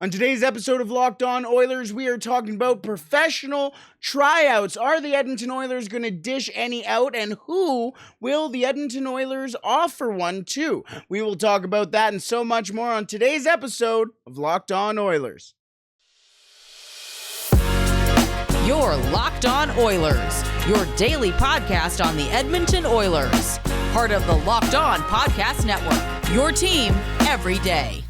On today's episode of Locked On Oilers, we are talking about professional tryouts. Are the Edmonton Oilers going to dish any out, and who will the Edmonton Oilers offer one to? We will talk about that and so much more on today's episode of Locked On Oilers. You're Locked On Oilers, your daily podcast on the Edmonton Oilers. Part of the Locked On Podcast Network, your team every day.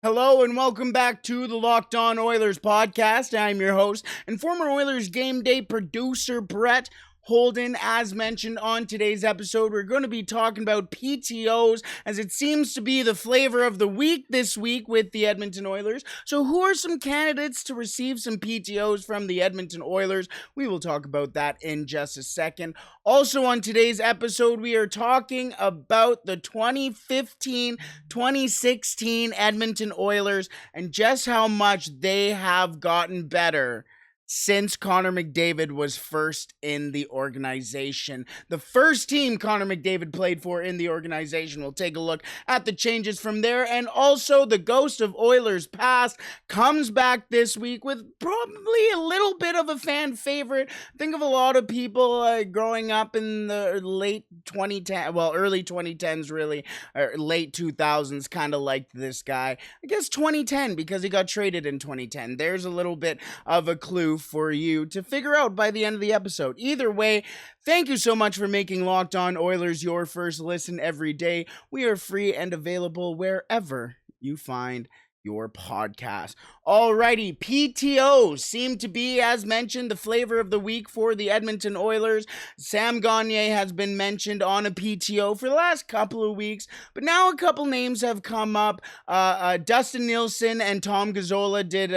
Hello and welcome back to the Locked On Oilers podcast. I'm your host and former Oilers game day producer, Brett Holden. As mentioned on today's episode, we're going to be talking about PTOs, as it seems to be the flavor of the week this week with the Edmonton Oilers. So who are some candidates to receive some PTOs from the Edmonton Oilers? We will talk about that in just a second. Also on today's episode, we are talking about the 2015-2016 Edmonton Oilers and just how much they have gotten better since Connor McDavid was first in the organization. The first team Connor McDavid played for in the organization. We'll take a look at the changes from there. And also, the ghost of Oilers past comes back this week with probably a little bit of a fan favorite. Think of a lot of people growing up in the late 2010s, well, early 2010s really, or late 2000s, kind of liked this guy. I guess 2010 because he got traded in 2010. There's a little bit of a clue for you to figure out by the end of the episode. Either way, thank you so much for making Locked On Oilers your first listen every day. We are free and available wherever you find your podcast. Alrighty, PTOs seem to be, as mentioned, the flavor of the week for the Edmonton Oilers. Sam Gagner has been mentioned on a PTO for the last couple of weeks, but now a couple names have come up. Dustin Nielsen and Tom Gazzola did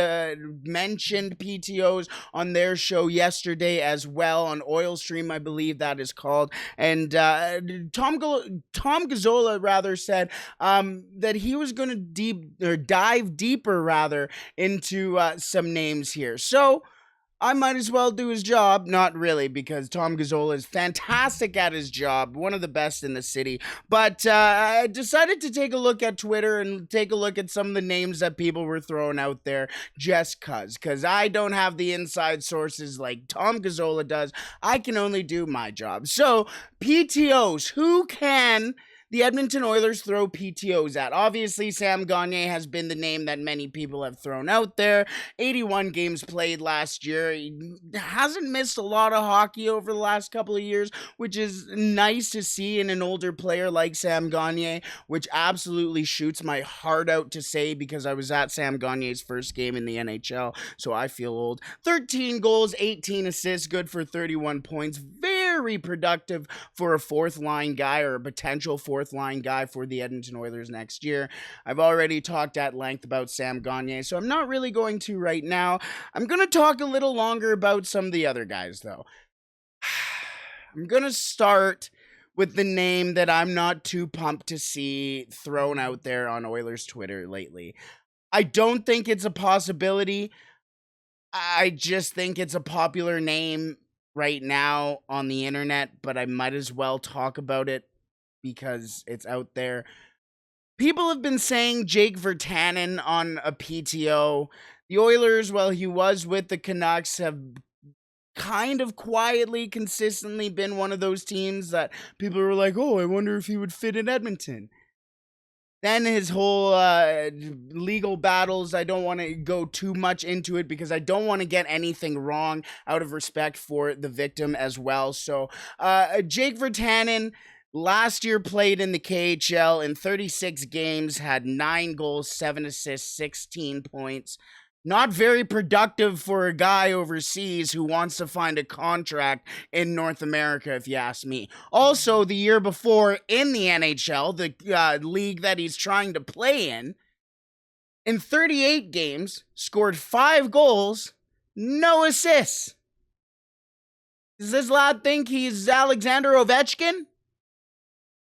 mentioned PTOs on their show yesterday as well, on Oil Stream, I believe that is called. And Tom Gazzola rather said that he was going to dive deeper into some names here. So I might as well do his job. Not really, because Tom Gazzola is fantastic at his job, one of the best in the city. But I decided to take a look at Twitter and take a look at some of the names that people were throwing out there just because I don't have the inside sources like Tom Gazzola does. I can only do my job. So, PTOs, who can the Edmonton Oilers throw PTOs at? Obviously, Sam Gagner has been the name that many people have thrown out there. 81 games played last year. He hasn't missed a lot of hockey over the last couple of years, which is nice to see in an older player like Sam Gagner, which absolutely shoots my heart out to say because I was at Sam Gagner's first game in the NHL, so I feel old. 13 goals, 18 assists, good for 31 points. Very productive for a fourth-line guy or a potential fourth-line guy for the Edmonton Oilers next year. I've already talked at length about Sam Gagner, so I'm not really going to right now. I'm going to talk a little longer about some of the other guys, though. I'm going to start with the name that I'm not too pumped to see thrown out there on Oilers Twitter lately. I don't think it's a possibility. I just think it's a popular name right now on the internet, but I might as well talk about it because it's out there. People have been saying Jake Virtanen on a PTO. The Oilers, while he was with the Canucks, have kind of quietly, consistently been one of those teams that people were like, oh, I wonder if he would fit in Edmonton. Then his whole legal battles, I don't want to go too much into it because I don't want to get anything wrong out of respect for the victim as well. So Jake Virtanen last year played in the KHL in 36 games, had 9 goals, 7 assists, 16 points. Not very productive for a guy overseas who wants to find a contract in North America, if you ask me. Also, the year before in the NHL, the league that he's trying to play in 38 games, scored 5 goals, no assists. Does this lad think he's Alexander Ovechkin?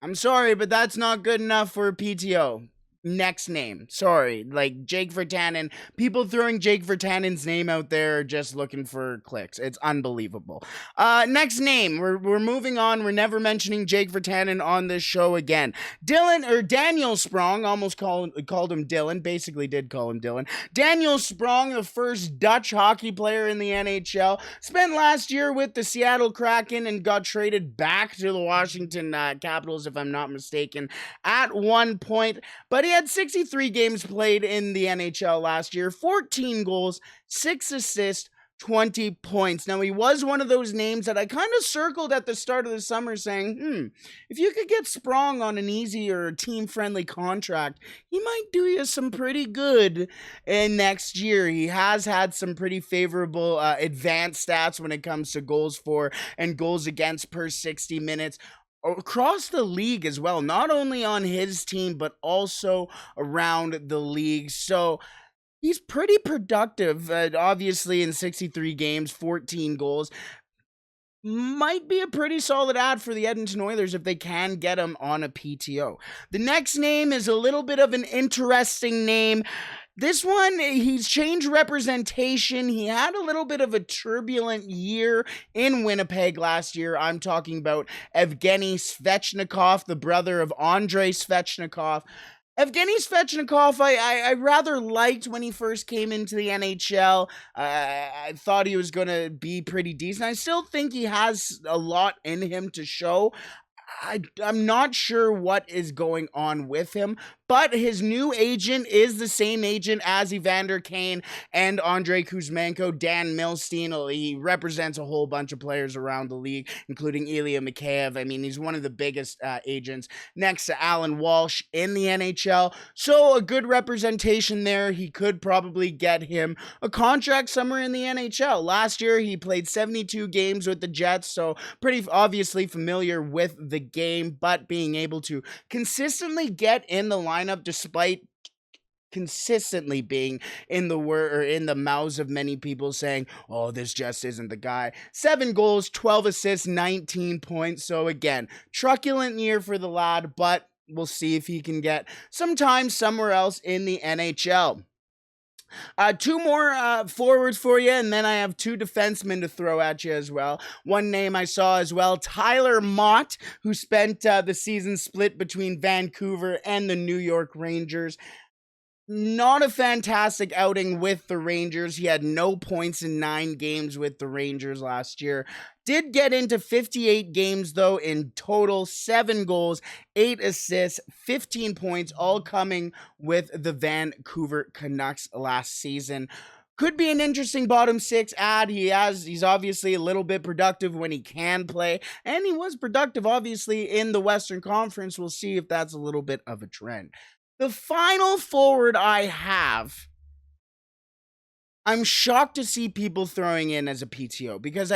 I'm sorry, but that's not good enough for a PTO. Next name. Sorry, like Jake Virtanen. People throwing Jake Virtanen's name out there are just looking for clicks. It's unbelievable. Next name. We're moving on. We're never mentioning Jake Virtanen on this show again. Daniel Sprong. Almost called him Dylan. Basically did call him Dylan. Daniel Sprong, the first Dutch hockey player in the NHL, spent last year with the Seattle Kraken and got traded back to the Washington Capitals, if I'm not mistaken, at one point. But he had 63 games played in the NHL last year, 14 goals, 6 assists, 20 points. Now, he was one of those names that I kind of circled at the start of the summer saying, if you could get Sprong on an easy or team-friendly contract, he might do you some pretty good in next year. He has had some pretty favorable advanced stats when it comes to goals for and goals against per 60 minutes. Across the league as well, not only on his team, but also around the league. So he's pretty productive, obviously, in 63 games, 14 goals. Might be a pretty solid ad for the Edmonton Oilers if they can get him on a PTO. The next name is a little bit of an interesting name. This one, he's changed representation. He had a little bit of a turbulent year in Winnipeg last year. I'm talking about Evgeny Svechnikov, the brother of Andrei Svechnikov. Evgeny Svechnikov, I rather liked when he first came into the NHL. I thought he was going to be pretty decent. I still think he has a lot in him to show. I'm not sure what is going on with him, but his new agent is the same agent as Evander Kane and Andrei Kuzmenko, Dan Milstein. He represents a whole bunch of players around the league, including Ilya Mikheyev. I mean, he's one of the biggest agents next to Alan Walsh in the NHL. So a good representation there. He could probably get him a contract somewhere in the NHL. Last year, he played 72 games with the Jets, so pretty obviously familiar with the game, but being able to consistently get in the lineup despite consistently being in the mouths of many people saying, oh, this just isn't the guy. 7 goals, 12 assists, 19 points. So again, truculent year for the lad, but we'll see if he can get some time somewhere else in the NHL. 2 more forwards for you, and then I have 2 defensemen to throw at you as well. One name I saw as well, Tyler Mott, who spent the season split between Vancouver and the New York Rangers. Not a fantastic outing with the Rangers. He had no points in 9 games with the Rangers last year. Did get into 58 games, though, in total. 7 goals, 8 assists, 15 points, all coming with the Vancouver Canucks last season. Could be an interesting bottom 6 ad. He's obviously a little bit productive when he can play, and he was productive, obviously, in the Western Conference. We'll see if that's a little bit of a trend. The final forward I have, I'm shocked to see people throwing in as a PTO because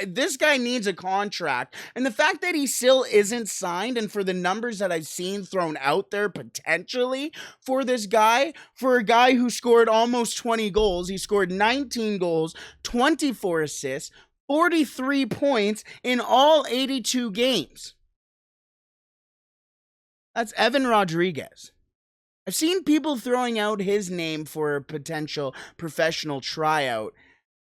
this guy needs a contract. And the fact that he still isn't signed, and for the numbers that I've seen thrown out there potentially for this guy, for a guy who scored almost 20 goals, he scored 19 goals, 24 assists, 43 points in all 82 games. That's Evan Rodriguez. I've seen people throwing out his name for a potential professional tryout.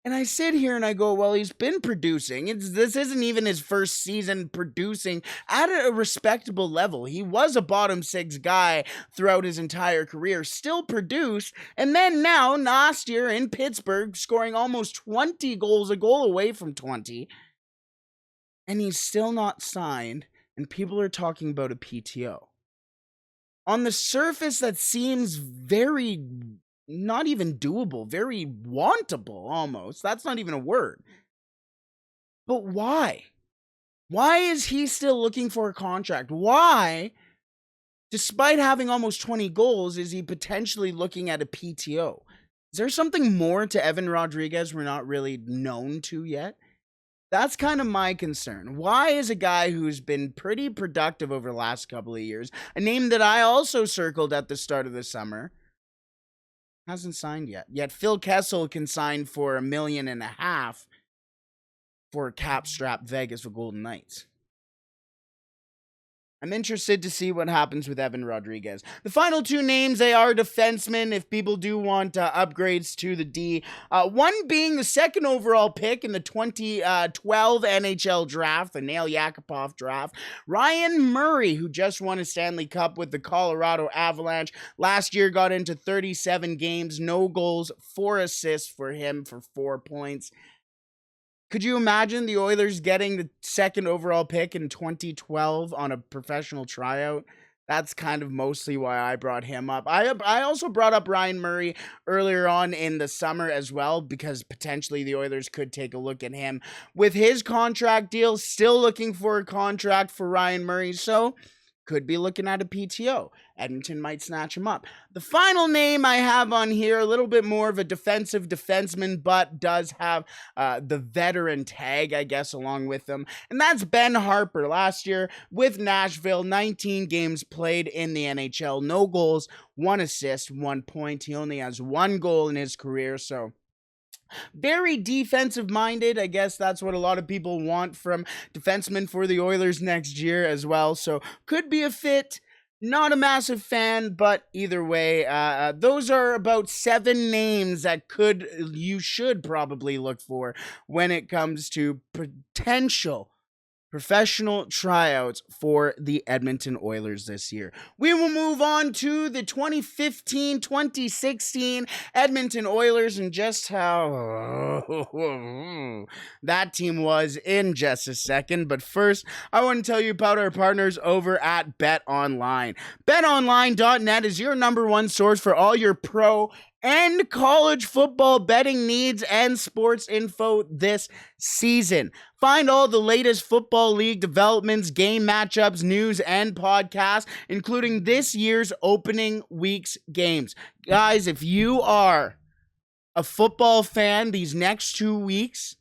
And I sit here and I go, well, he's been producing. This isn't even his first season producing at a respectable level. He was a bottom 6 guy throughout his entire career, still produced. And then now, last year in Pittsburgh, scoring almost 20 goals, a goal away from 20. And he's still not signed. And people are talking about a PTO. On the surface, that seems very, not even doable, very wantable almost. That's not even a word. But why? Why is he still looking for a contract? Why, despite having almost 20 goals, is he potentially looking at a PTO? Is there something more to Evan Rodriguez we're not really known to yet? That's kind of my concern. Why is a guy who's been pretty productive over the last couple of years, a name that I also circled at the start of the summer, hasn't signed yet? Yet Phil Kessel can sign for $1.5 million for cap strap Vegas for Golden Knights. I'm interested to see what happens with Evan Rodriguez. The final two names, they are defensemen if people do want upgrades to the D. One being the second overall pick in the 2012 NHL draft, the Nail Yakupov draft, Ryan Murray, who just won a Stanley Cup with the Colorado Avalanche. Last year got into 37 games, no goals, 4 assists for him for 4 points. Could you imagine the Oilers getting the second overall pick in 2012 on a professional tryout? That's kind of mostly why I brought him up. I also brought up Ryan Murray earlier on in the summer as well, because potentially the Oilers could take a look at him with his contract deal. Still looking for a contract for Ryan Murray, so could be looking at a PTO. Edmonton might snatch him up. The final name I have on here, a little bit more of a defensive defenseman, but does have the veteran tag, I guess, along with them. And that's Ben Harper. Last year with Nashville, 19 games played in the NHL. No goals, 1 assist, 1 point. He only has 1 goal in his career, so very defensive minded. I guess that's what a lot of people want from defensemen for the Oilers next year as well. So could be a fit. Not a massive fan, but either way, those are about 7 names that you should probably look for when it comes to potential professional tryouts for the Edmonton Oilers this year. We will move on to the 2015-2016 Edmonton Oilers and just how that team was in just a second. But first, I want to tell you about our partners over at BetOnline. BetOnline.net is your number one source for all your pro and college football betting needs and sports info this season. Find all the latest football league developments, game matchups, news, and podcasts, including this year's opening week's games. Guys, if you are a football fan, these next 2 weeks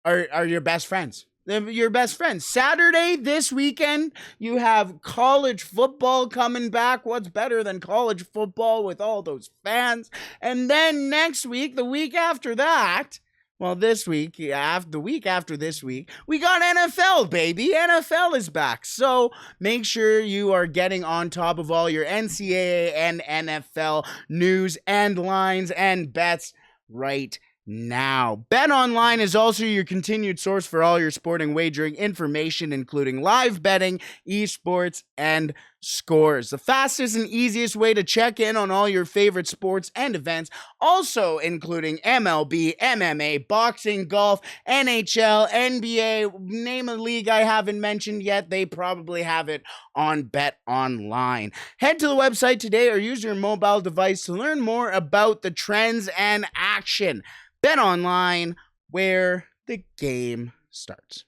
are your best friends. They're your best friends. Saturday, this weekend, you have college football coming back. What's better than college football with all those fans? And then next week, the week after that, well, this week, the week after this week, we got NFL, baby. NFL is back. So make sure you are getting on top of all your NCAA and NFL news and lines and bets right now. BetOnline is also your continued source for all your sporting wagering information, including live betting, esports, and scores. The fastest and easiest way to check in on all your favorite sports and events, also including MLB, MMA, boxing, golf, NHL, NBA, name a league I haven't mentioned yet, they probably have it on BetOnline. Head to the website today or use your mobile device to learn more about the trends and action. BetOnline, where the game starts.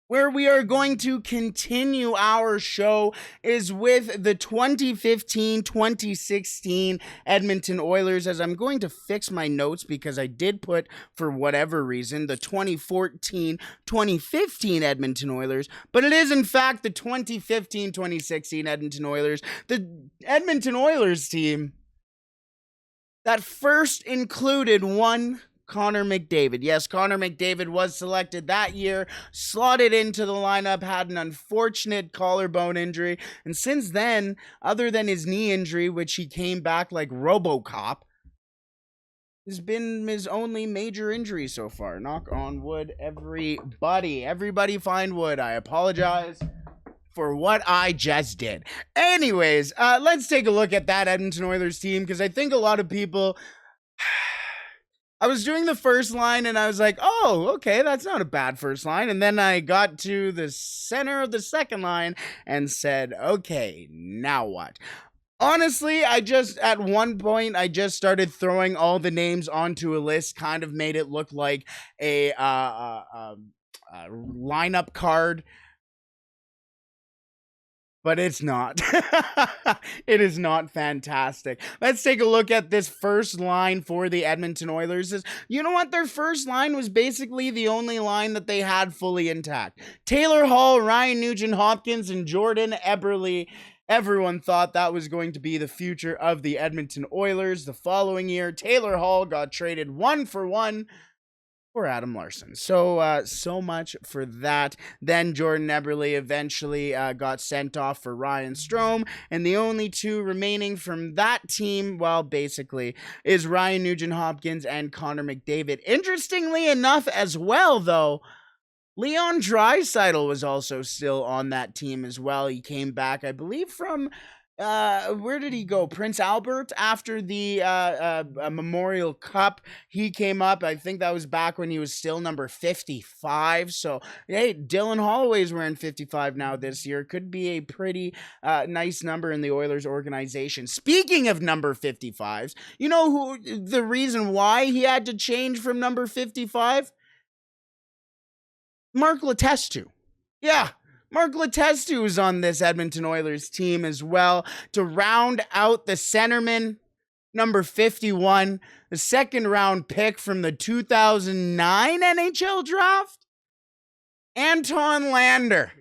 Where we are going to continue our show is with the 2015-2016 Edmonton Oilers, as I'm going to fix my notes because I did put, for whatever reason, the 2014-2015 Edmonton Oilers, but it is in fact the 2015-2016 Edmonton Oilers. The Edmonton Oilers team that first included one Connor McDavid. Yes, Connor McDavid was selected that year, slotted into the lineup, had an unfortunate collarbone injury, and since then, other than his knee injury, which he came back like RoboCop, has been his only major injury so far. Knock on wood, everybody. Everybody find wood. I apologize for what I just did. Anyways, let's take a look at that Edmonton Oilers team, because I think a lot of people... I was doing the first line and I was like, oh, okay, that's not a bad first line. And then I got to the center of the second line and said, okay, now what? Honestly, at one point, I just started throwing all the names onto a list, kind of made it look like a lineup card. But it's not. It is not fantastic. Let's take a look at this first line for the Edmonton Oilers. You know what? Their first line was basically the only line that they had fully intact. Taylor Hall, Ryan Nugent-Hopkins, and Jordan Eberle. Everyone thought that was going to be the future of the Edmonton Oilers. The following year, Taylor Hall got traded 1-for-1 Poor Adam Larson. So much for that. Then Jordan Eberle eventually got sent off for Ryan Strome, and the only two remaining from that team, well, basically, is Ryan Nugent-Hopkins and Connor McDavid. Interestingly enough as well, though, Leon Draisaitl was also still on that team as well. He came back, I believe, from where did he go? Prince Albert after the Memorial Cup. He came up. I think that was back when he was still number 55. So, hey, Dylan Holloway's wearing 55 now this year. Could be a pretty nice number in the Oilers organization. Speaking of number 55s, you know who the reason why he had to change from number 55? Mark Letestu. Yeah, Mark Letestu is on this Edmonton Oilers team as well to round out the centerman, number 51, the second round pick from the 2009 NHL draft, Anton Lander.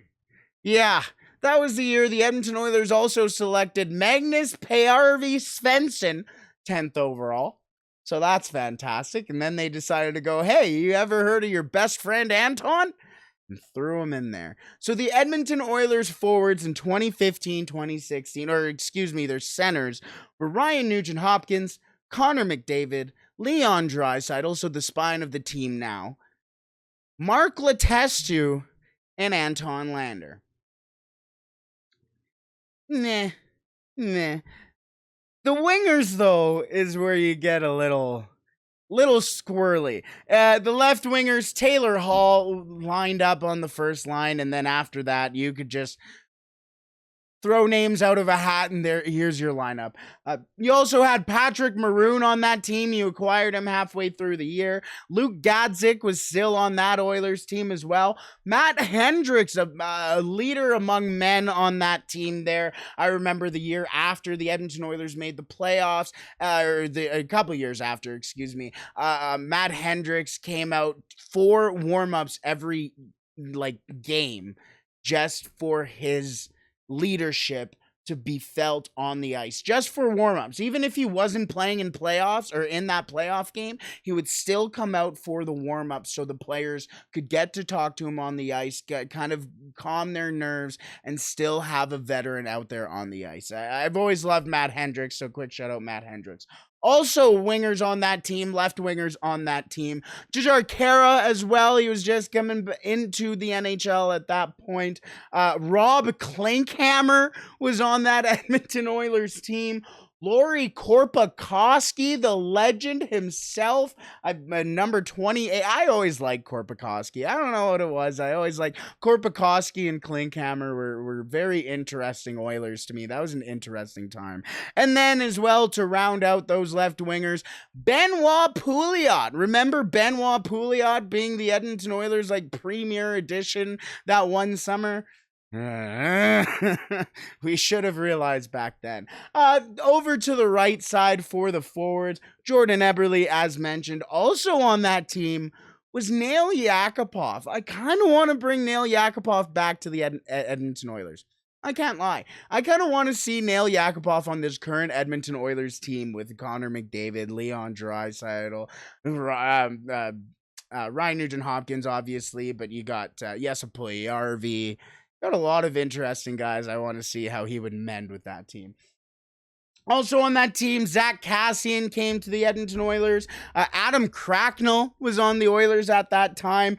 Yeah, that was the year the Edmonton Oilers also selected Magnus Päivi Svensson, 10th overall. So that's fantastic. And then they decided to go, hey, you ever heard of your best friend Anton? And threw him in there. So the Edmonton Oilers forwards in 2015, 2016, or excuse me, their centers were Ryan Nugent-Hopkins, Connor McDavid, Leon Draisaitl, so the spine of the team now, Mark Letestu, and Anton Lander. Nah. The wingers, though, is where you get a little squirrely. The left wingers, Taylor Hall lined up on the first line, and then after that, you could just throw names out of a hat, and here's your lineup. You also had Patrick Maroon on that team. You acquired him halfway through the year. Luke Gadzik was still on that Oilers team as well. Matt Hendricks, a leader among men on that team there. I remember the year after the Edmonton Oilers made the playoffs, a couple years after, excuse me. Matt Hendricks came out for warm-ups every game just for his leadership to be felt on the ice, just for warm-ups. Even if he wasn't playing in playoffs or in that playoff game, he would still come out for the warm-ups so the players could get to talk to him on the ice, kind of calm their nerves, and still have a veteran out there on the ice. I've always loved Matt Hendricks, so quick shout out Matt Hendricks. Also wingers on that team, left wingers on that team. Jujhar Khaira as well. He was just coming into the NHL at that point. Rob Klinkhammer was on that Edmonton Oilers team. Laurie Korpikoski, the legend himself, number 28. I always liked Korpikoski. I don't know what it was. I always liked Korpikoski and Klinkhammer were very interesting Oilers to me. That was an interesting time. And then as well, to round out those left wingers, Benoit Pouliot. Remember Benoit Pouliot being the Edmonton Oilers premier edition that one summer? We should have realized back then. Over to the right side for the forwards, Jordan Eberle, as mentioned, also on that team was Nail Yakupov. I kind of want to bring Nail Yakupov back to the Edmonton Oilers. I can't lie. I kind of want to see Nail Yakupov on this current Edmonton Oilers team with Connor McDavid, Leon Draisaitl, Ryan Nugent-Hopkins, obviously, but you got Jesse Puljujärvi. Got a lot of interesting guys. I want to see how he would mend with that team. Also on that team, Zach Kassian came to the Edmonton Oilers. Adam Cracknell was on the Oilers at that time.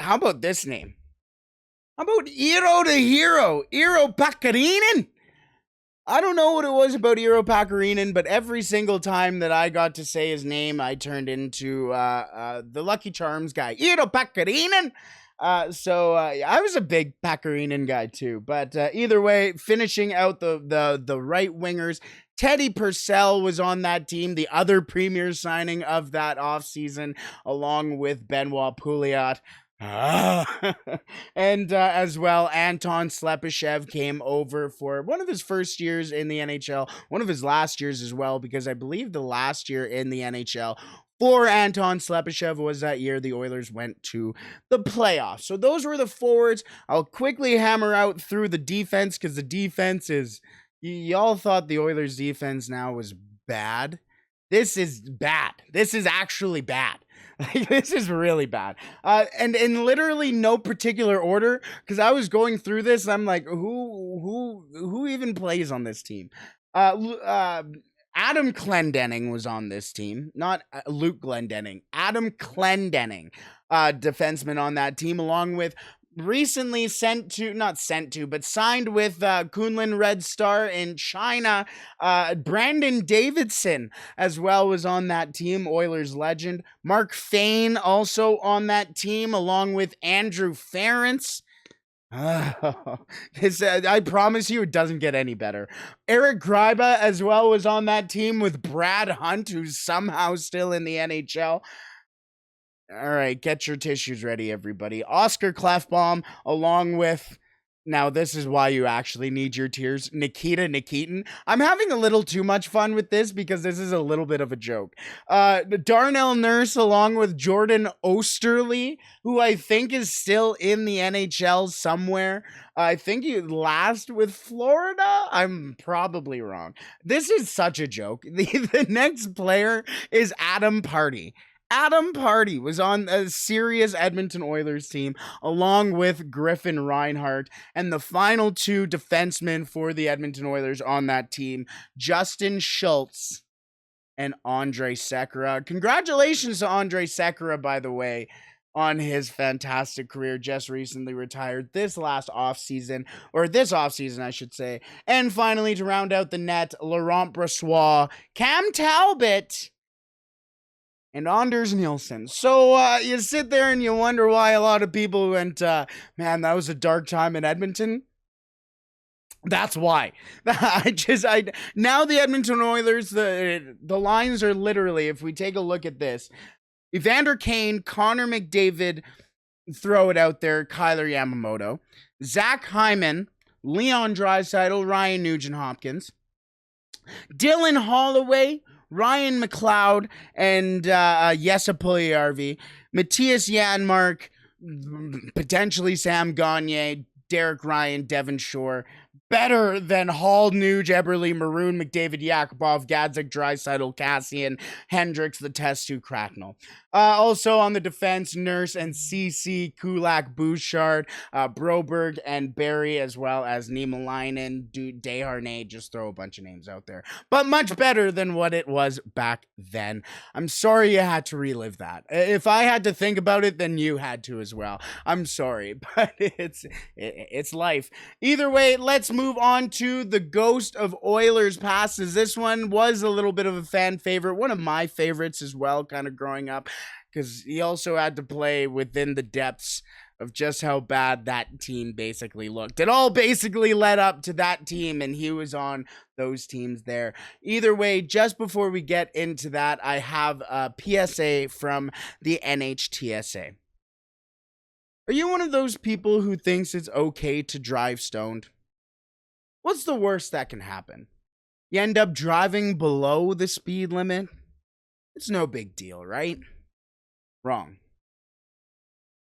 How about this name? How about Eero the Hero, Eero Pakarinen? I don't know what it was about Eero Pakarinen, but every single time that I got to say his name, I turned into the Lucky Charms guy. Eero Pakarinen! So I was a big Pakarinen guy too, but either way, finishing out the right wingers, Teddy Purcell was on that team, the other premier signing of that offseason, along with Benoit Pouliot. And as well, Anton Slepyshev came over for one of his first years in the NHL, one of his last years as well, because I believe the last year in the NHL for Anton Slepyshev was that year the Oilers went to the playoffs. So those were the forwards. I'll quickly hammer out through the defense, because the defense is, y'all thought the Oilers defense now was bad. This is bad. This is actually bad. Like, this is really bad. And in literally no particular order, because I was going through this, and I'm like, who even plays on this team? Adam Clendenning was on this team, not Luke Glendenning. Adam Clendenning, defenseman on that team, along with recently signed with Kunlun Red Star in China. Brandon Davidson as well was on that team, Oilers legend. Mark Fane also on that team, along with Andrew Ference. I promise you it doesn't get any better. Eric Gryba as well was on that team with Brad Hunt, who's somehow still in the NHL. All right, get your tissues ready, everybody. Oscar Klefbom, along with, now this is why you actually need your tears, Nikita Nikitin. I'm having a little too much fun with this because this is a little bit of a joke. Darnell Nurse, along with Jordan Osterley, who I think is still in the NHL somewhere. I think he last with Florida. I'm probably wrong. This is such a joke. The next player is Adam Party. Adam Party was on a serious Edmonton Oilers team, along with Griffin Reinhart, and the final two defensemen for the Edmonton Oilers on that team, Justin Schultz and Andre Sekera. Congratulations to Andre Sekera, by the way, on his fantastic career. Just recently retired this offseason, I should say. And finally, to round out the net, Laurent Brossoit, Cam Talbot, and Anders Nielsen. So you sit there and you wonder why a lot of people went, man, that was a dark time in Edmonton. That's why. Now the Edmonton Oilers, the lines are literally, if we take a look at this, Evander Kane, Connor McDavid, throw it out there, Kyler Yamamoto, Zach Hyman, Leon Draisaitl, Ryan Nugent-Hopkins, Dylan Holloway, Ryan McLeod, and Jesse Puljujärvi, Matthias Janmark, potentially Sam Gagner, Derek Ryan, Devon Shore. Better than Hall, Nuge, Eberle, Maroon, McDavid, Yakupov, Gadzik, Draisaitl, Cassian, Hendricks, the Testu, Cracknell. Also on the defense, Nurse and CC, Kulak, Bouchard, Broberg, and Barry, as well as Niemelainen, Desharnais. Just throw a bunch of names out there. But much better than what it was back then. I'm sorry you had to relive that. If I had to think about it, then you had to as well. I'm sorry, but it's life. Either way, let's move on to the Ghost of Oilers passes. This one was a little bit of a fan favorite, one of my favorites as well, kind of growing up, because he also had to play within the depths of just how bad that team basically looked. It all basically led up to that team, and he was on those teams there. Either way, just before we get into that, I have a PSA from the NHTSA. Are you one of those people who thinks it's okay to drive stoned? What's the worst that can happen? You end up driving below the speed limit? It's no big deal, right? Wrong.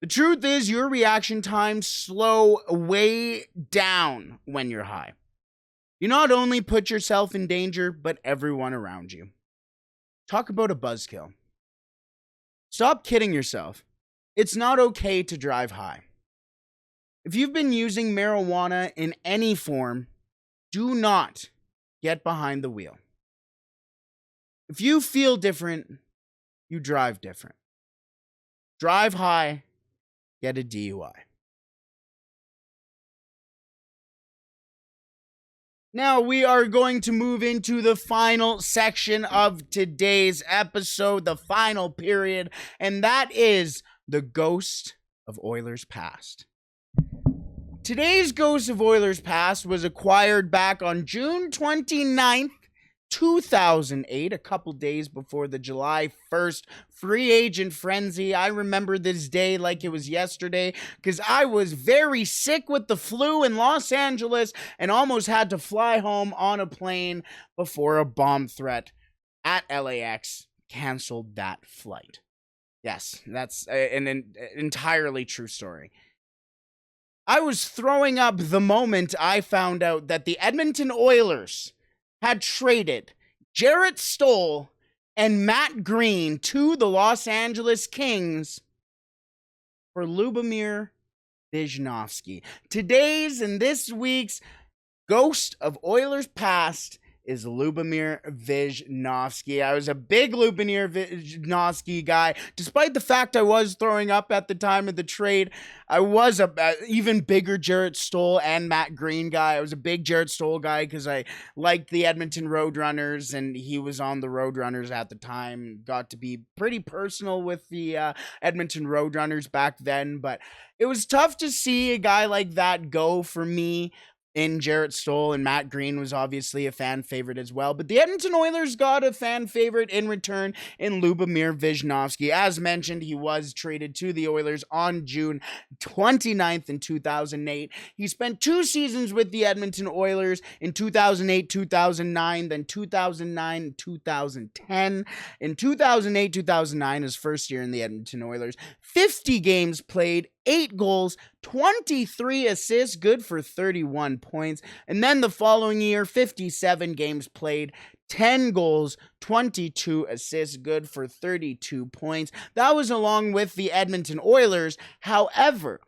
The truth is, your reaction times slow way down when you're high. You not only put yourself in danger, but everyone around you. Talk about a buzzkill. Stop kidding yourself. It's not okay to drive high. If you've been using marijuana in any form, do not get behind the wheel. If you feel different, you drive different. Drive high, get a DUI. Now we are going to move into the final section of today's episode, the final period, and that is the Ghost of Oilers Past. Today's Ghost of Oilers Past was acquired back on June 29th, 2008, a couple days before the July 1st free agent frenzy. I remember this day like it was yesterday because I was very sick with the flu in Los Angeles and almost had to fly home on a plane before a bomb threat at LAX canceled that flight. Yes, that's an entirely true story. I was throwing up the moment I found out that the Edmonton Oilers had traded Jarrett Stoll and Matt Green to the Los Angeles Kings for Lubomir Visnovsky. Today's and this week's Ghost of Oilers Past is Lubomir Visnovsky. I was a big Lubomir Visnovsky guy. Despite the fact I was throwing up at the time of the trade, I was a even bigger Jarrett Stoll and Matt Green guy. I was a big Jarrett Stoll guy because I liked the Edmonton Roadrunners, and he was on the Roadrunners at the time. Got to be pretty personal with the Edmonton Roadrunners back then, but it was tough to see a guy like that go for me in Jarrett Stoll, and Matt Green was obviously a fan favorite as well. But the Edmonton Oilers got a fan favorite in return in Lubomir Visnovsky. As mentioned, he was traded to the Oilers on June 29th in 2008. He spent 2 seasons with the Edmonton Oilers in 2008, 2009, then 2009, 2010. In 2008, 2009, his first year in the Edmonton Oilers, 50 games played, 8 goals, 23 assists, good for 31 points. And then the following year, 57 games played, 10 goals, 22 assists, good for 32 points. That was along with the Edmonton Oilers. However,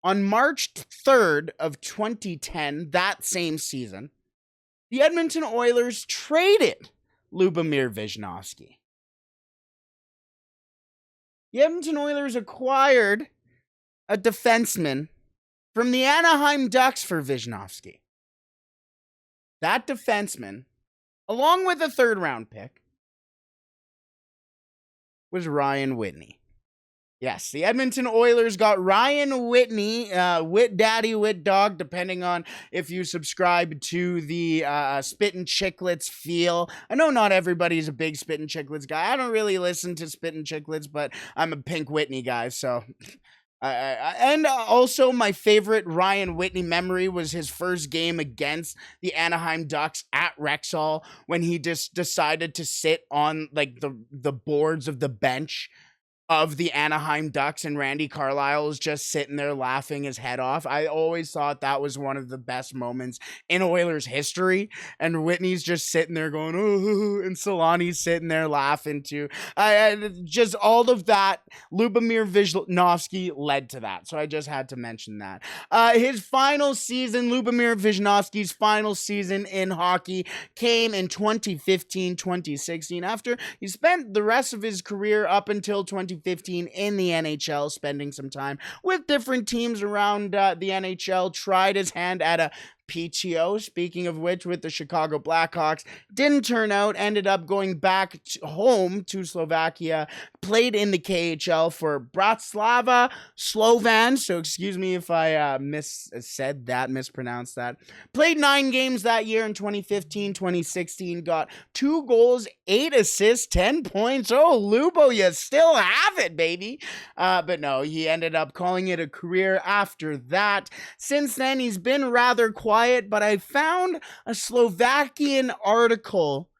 on March 3rd of 2010, that same season, the Edmonton Oilers traded Lubomir Visnovsky. The Edmonton Oilers acquired a defenseman from the Anaheim Ducks for Visnovsky. That defenseman, along with a 3rd-round pick, was Ryan Whitney. Yes, the Edmonton Oilers got Ryan Whitney, Whit Daddy, Whit Dog, depending on if you subscribe to the Spittin' Chicklets feel. I know not everybody's a big Spittin' Chicklets guy. I don't really listen to Spittin' Chicklets, but I'm a Pink Whitney guy, so... And also my favorite Ryan Whitney memory was his first game against the Anaheim Ducks at Rexall, when he just decided to sit on like the boards of the bench of the Anaheim Ducks, and Randy Carlyle was just sitting there laughing his head off. I always thought that was one of the best moments in Oilers history, and Whitney's just sitting there going, oh, and Solani's sitting there laughing too. Just all of that, Lubomir Visnovsky led to that, so I just had to mention that. His final season, Lubomir Visnovsky's final season in hockey, came in 2015-2016, after he spent the rest of his career up until 2015 in the NHL, spending some time with different teams around the NHL, tried his hand at a PTO, speaking of which, with the Chicago Blackhawks. Didn't turn out, ended up going back home to Slovakia, played in the KHL for Bratislava Slovan, so excuse me if I mispronounced that. Played 9 games that year in 2015-2016, got 2 goals, 8 assists, 10 points. Oh, Lubo, you still have it, baby. But no, he ended up calling it a career after that. Since then, he's been rather quiet, but I found a Slovakian article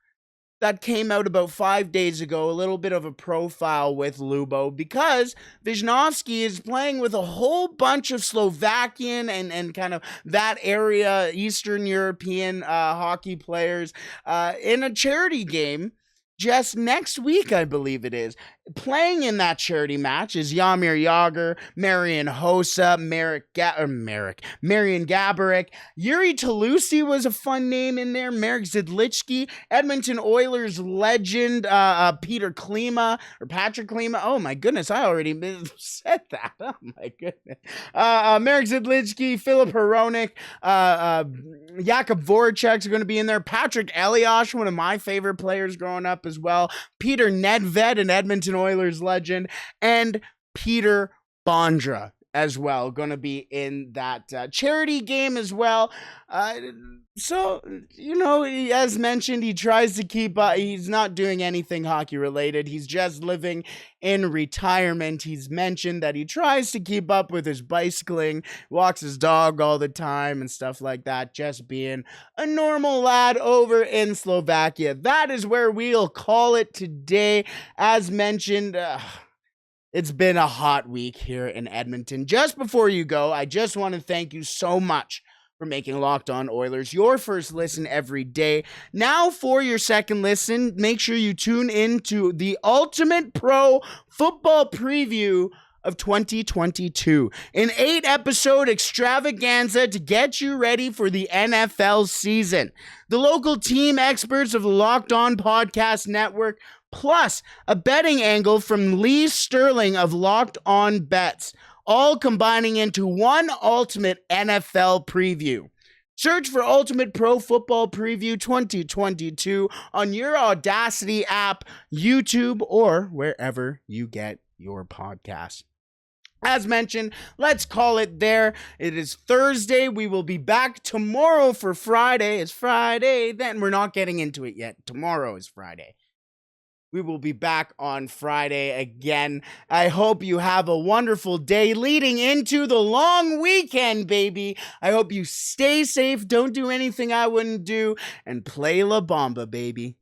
that came out about 5 days ago, a little bit of a profile with Lubo, because Visnovsky is playing with a whole bunch of Slovakian and kind of that area, Eastern European hockey players in a charity game just next week, I believe it is. Playing in that charity match is Jaromír Jágr, Marian Hossa, Marian Gaborik. Yuri Talusi was a fun name in there. Marek Zidličky, Edmonton Oilers legend, Patrick Klima. Oh my goodness, I already said that. Oh my goodness. Marek Zidličky, Filip Hronek, Jakub Voracek's going to be in there. Patrick Elias, one of my favorite players growing up as well. Peter Nedved, an Edmonton Oilers legend, and Peter Bondra as well, going to be in that charity game as well. So, you know, as mentioned, he tries to keep, he's not doing anything hockey related. He's just living in retirement. He's mentioned that he tries to keep up with his bicycling, walks his dog all the time and stuff like that, just being a normal lad over in Slovakia. That is where we'll call it today. As mentioned, it's been a hot week here in Edmonton. Just before you go, I just want to thank you so much for making Locked On Oilers your first listen every day. Now for your second listen, make sure you tune in to the Ultimate Pro Football Preview of 2022, an 8-episode extravaganza to get you ready for the NFL season. The local team experts of the Locked On Podcast Network, plus a betting angle from Lee Sterling of Locked On Bets, all combining into one ultimate NFL preview. Search for Ultimate Pro Football Preview 2022 on your Audacity app, YouTube, or wherever you get your podcasts. As mentioned, let's call it there. It is Thursday. We will be back tomorrow for Friday. It's Friday. Then we're not getting into it yet. Tomorrow is Friday. We will be back on Friday again. I hope you have a wonderful day leading into the long weekend, baby. I hope you stay safe, don't do anything I wouldn't do, and play La Bamba, baby.